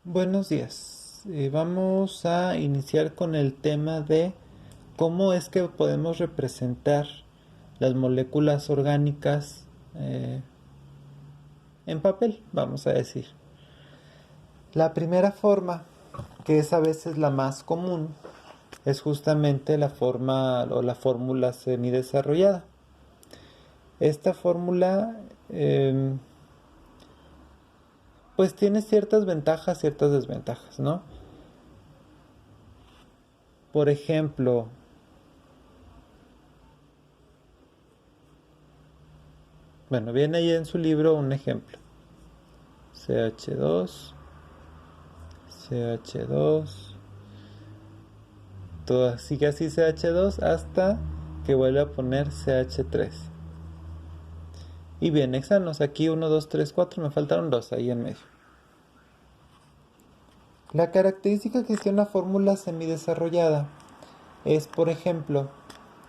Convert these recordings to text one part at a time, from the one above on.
Buenos días. Vamos a iniciar con el tema de cómo es que podemos representar las moléculas orgánicas en papel, vamos a decir. La primera forma, que es a veces la más común, es justamente la forma o la fórmula semidesarrollada. Esta fórmula pues tiene ciertas ventajas, ciertas desventajas, ¿no? Por ejemplo, bueno, viene ahí en su libro un ejemplo. CH2, CH2, todo sigue así CH2 hasta que vuelve a poner CH3. Y bien, hexanos, aquí 1, 2, 3, 4, me faltaron 2 ahí en medio. La característica que tiene una fórmula semidesarrollada es, por ejemplo,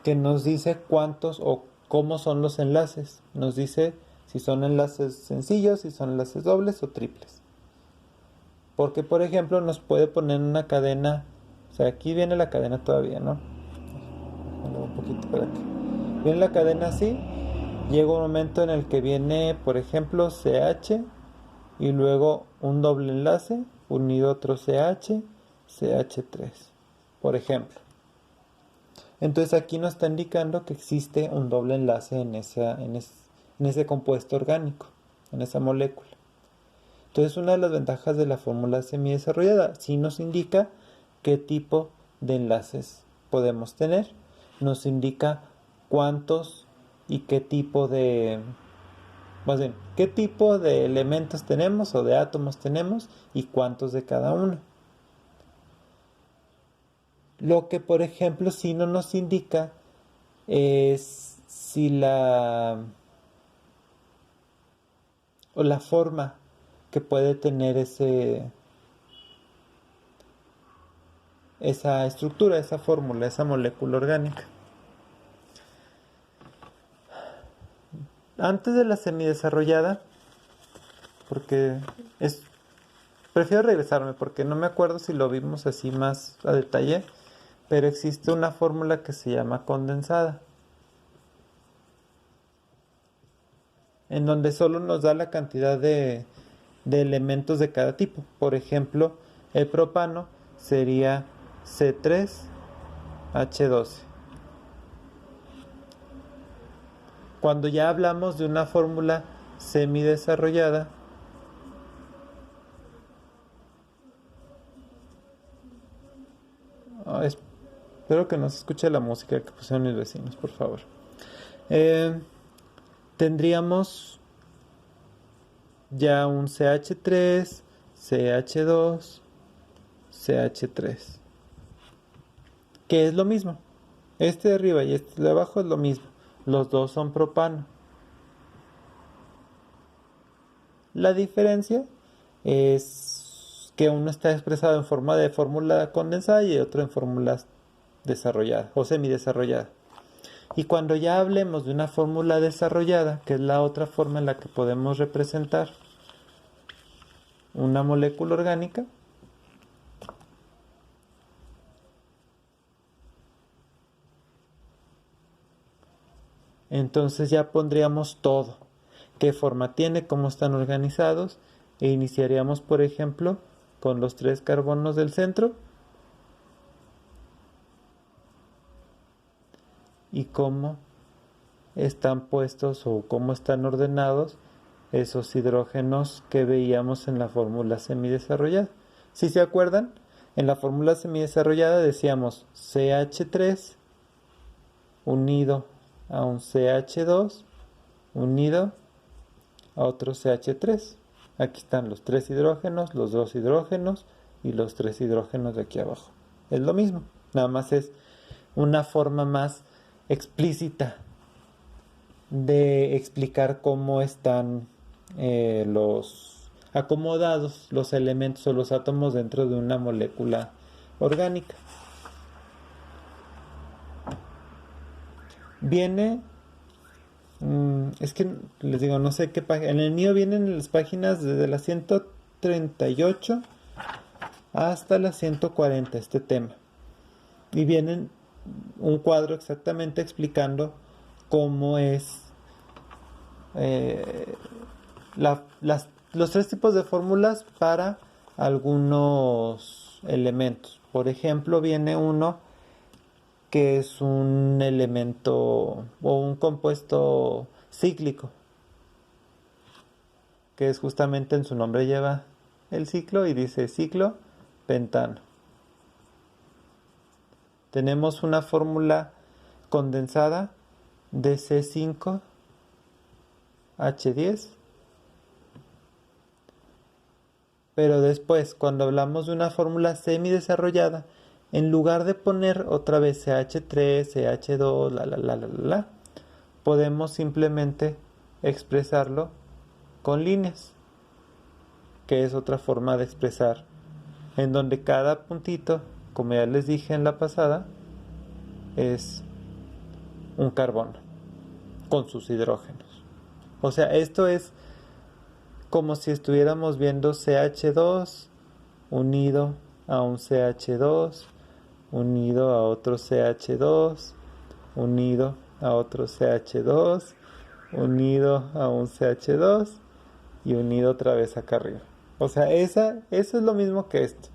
que nos dice cuántos o cómo son los enlaces. Nos dice si son enlaces sencillos, si son enlaces dobles o triples. Porque, por ejemplo, nos puede poner una cadena. O sea, aquí viene la cadena todavía, ¿no? Un poquito para acá. Viene la cadena así. Llega un momento en el que viene, por ejemplo, CH y luego un doble enlace unido a otro CH, CH3, por ejemplo. Entonces aquí nos está indicando que existe un doble enlace en ese compuesto orgánico, en esa molécula. Entonces una de las ventajas de la fórmula semidesarrollada sí nos indica qué tipo de enlaces podemos tener, nos indica cuántos y qué tipo de, más bien, qué tipo de elementos tenemos o de átomos tenemos y cuántos de cada uno. Lo que, por ejemplo, sí no nos indica es si la forma que puede tener esa estructura, esa fórmula, esa molécula orgánica. Antes de la semidesarrollada, porque prefiero regresarme porque no me acuerdo si lo vimos así más a detalle, pero existe una fórmula que se llama condensada, en donde solo nos da la cantidad de elementos de cada tipo. Por ejemplo, el propano sería C3H12. Cuando ya hablamos de una fórmula semidesarrollada, espero que no se escuche la música que pusieron mis vecinos, por favor. Tendríamos ya un CH3, CH2, CH3, que es lo mismo. Este de arriba y este de abajo es lo mismo. Los dos son propano. La diferencia es que uno está expresado en forma de fórmula condensada y otro en fórmulas desarrollada o semidesarrollada. Y cuando ya hablemos de una fórmula desarrollada, que es la otra forma en la que podemos representar una molécula orgánica, entonces ya pondríamos todo, qué forma tiene, cómo están organizados, e iniciaríamos, por ejemplo, con los 3 carbonos del centro y cómo están puestos o cómo están ordenados esos hidrógenos que veíamos en la fórmula semidesarrollada. Si se acuerdan, en la fórmula semidesarrollada decíamos CH3 unido a un CH2 unido a otro CH3. Aquí están los 3 hidrógenos, los 2 hidrógenos y los 3 hidrógenos de aquí abajo. Es lo mismo, nada más es una forma más explícita de explicar cómo están los acomodados los elementos o los átomos dentro de una molécula orgánica. Viene, es que les digo, no sé qué página, en el mío vienen las páginas desde la 138 hasta la 140 este tema. Y viene un cuadro exactamente explicando cómo es los tres tipos de fórmulas para algunos elementos. Por ejemplo, viene uno que es un elemento o un compuesto cíclico, que es justamente en su nombre lleva el ciclo y dice ciclo pentano. Tenemos una fórmula condensada de C5H10. Pero después, cuando hablamos de una fórmula semidesarrollada, en lugar de poner otra vez CH3, CH2, podemos simplemente expresarlo con líneas, que es otra forma de expresar, en donde cada puntito, como ya les dije en la pasada, es un carbono con sus hidrógenos. O sea, esto es como si estuviéramos viendo CH2 unido a un CH2, unido a otro CH2, unido a otro CH2, unido a un CH2 y unido otra vez acá arriba. O sea, eso es lo mismo que esto.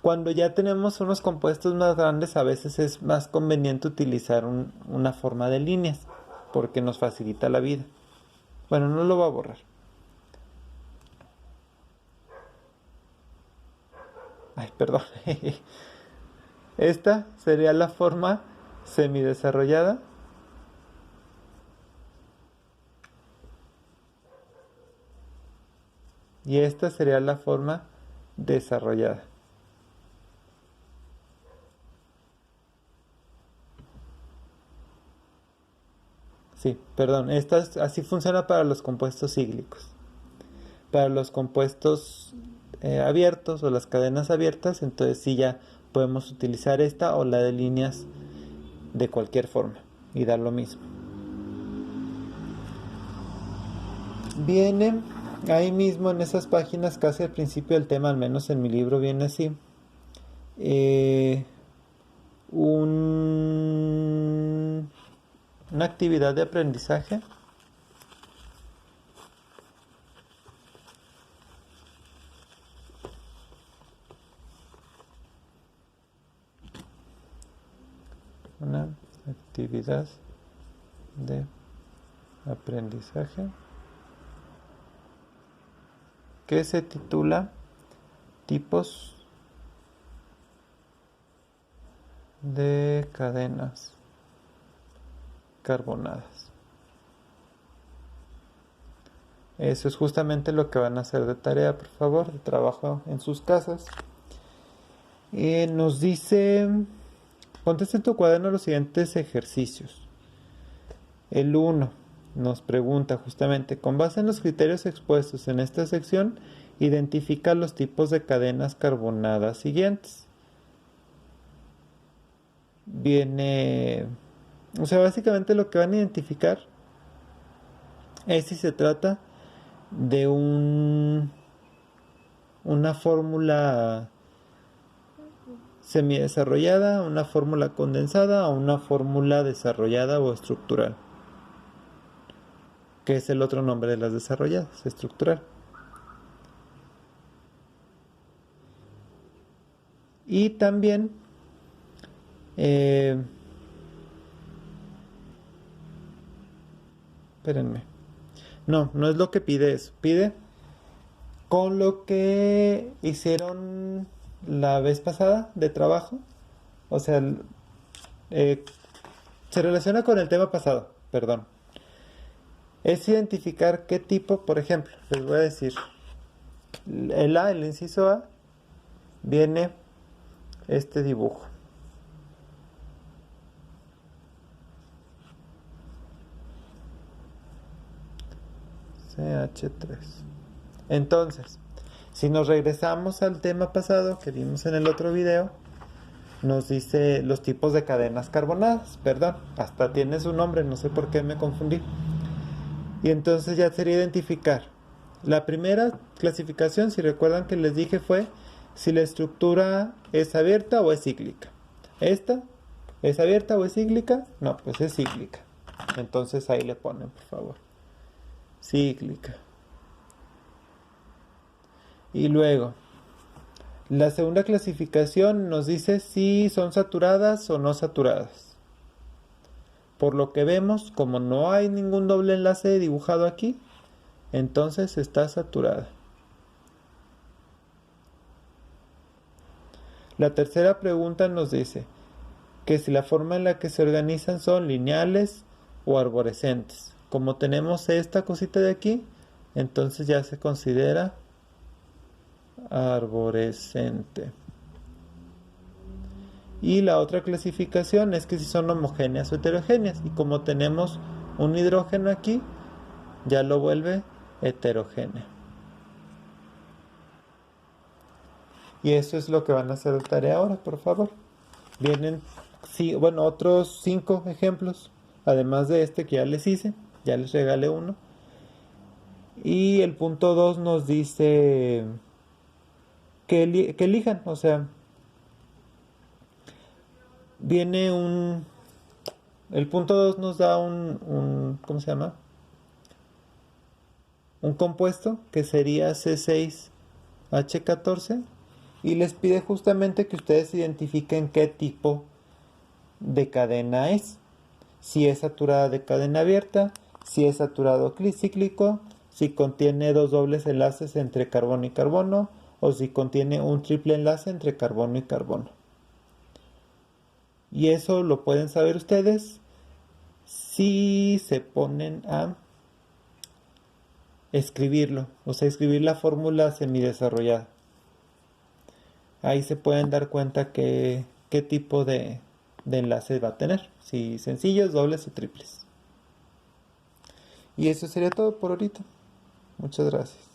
Cuando ya tenemos unos compuestos más grandes, a veces es más conveniente utilizar una forma de líneas, porque nos facilita la vida. Bueno, no lo voy a borrar. Ay, perdón. Esta sería la forma semidesarrollada. Y esta sería la forma desarrollada. Sí, perdón. Así funciona para los compuestos cíclicos. Para los compuestos abiertos o las cadenas abiertas, entonces sí ya podemos utilizar esta o la de líneas de cualquier forma y dar lo mismo. Viene ahí mismo en esas páginas, casi al principio del tema, al menos en mi libro viene así, una actividad de aprendizaje de aprendizaje que se titula Tipos de cadenas carbonadas. Eso es justamente lo que van a hacer de tarea, por favor, de trabajo en sus casas. Nos dice, contesta en tu cuaderno los siguientes ejercicios. El 1 nos pregunta justamente, con base en los criterios expuestos en esta sección, identifica los tipos de cadenas carbonadas siguientes. Viene, o sea, básicamente lo que van a identificar es si se trata de una fórmula semidesarrollada, una fórmula condensada o una fórmula desarrollada o estructural, que es el otro nombre de las desarrolladas, estructural. Y también espérenme. No es lo que pide eso. Pide con lo que hicieron la vez pasada de trabajo. O sea, se relaciona con el tema pasado, perdón. Es identificar qué tipo, por ejemplo, les voy a decir. El inciso A, viene este dibujo. CH3. Entonces, si nos regresamos al tema pasado que vimos en el otro video, nos dice los tipos de cadenas carbonadas, perdón, hasta tiene su nombre, no sé por qué me confundí. Y entonces ya sería identificar. La primera clasificación, si recuerdan que les dije, fue si la estructura es abierta o es cíclica. ¿Esta es abierta o es cíclica? No, pues es cíclica. Entonces ahí le ponen, por favor. Cíclica. Y luego, la segunda clasificación nos dice si son saturadas o no saturadas. Por lo que vemos, como no hay ningún doble enlace dibujado aquí, entonces está saturada. La tercera pregunta nos dice que si la forma en la que se organizan son lineales o arborescentes. Como tenemos esta cosita de aquí, entonces ya se considera arborescente. Y la otra clasificación es que si son homogéneas o heterogéneas. Y como tenemos un hidrógeno aquí, ya lo vuelve heterogéneo. Y eso es lo que van a hacer de tarea ahora, por favor. Vienen, sí, bueno, otros 5 ejemplos, además de este que ya les hice, ya les regalé uno. Y el punto 2 nos dice que elijan, o sea, viene un... El punto 2 nos da ¿cómo se llama? Un compuesto que sería C6H14 y les pide justamente que ustedes identifiquen qué tipo de cadena es. Si es saturada de cadena abierta, si es saturado cíclico, si contiene 2 dobles enlaces entre carbono y carbono, o si contiene un triple enlace entre carbono y carbono. Y eso lo pueden saber ustedes si se ponen a escribirlo, o sea, escribir la fórmula semidesarrollada. Ahí se pueden dar cuenta qué tipo de enlaces va a tener, si sencillos, dobles o triples. Y eso sería todo por ahorita. Muchas gracias.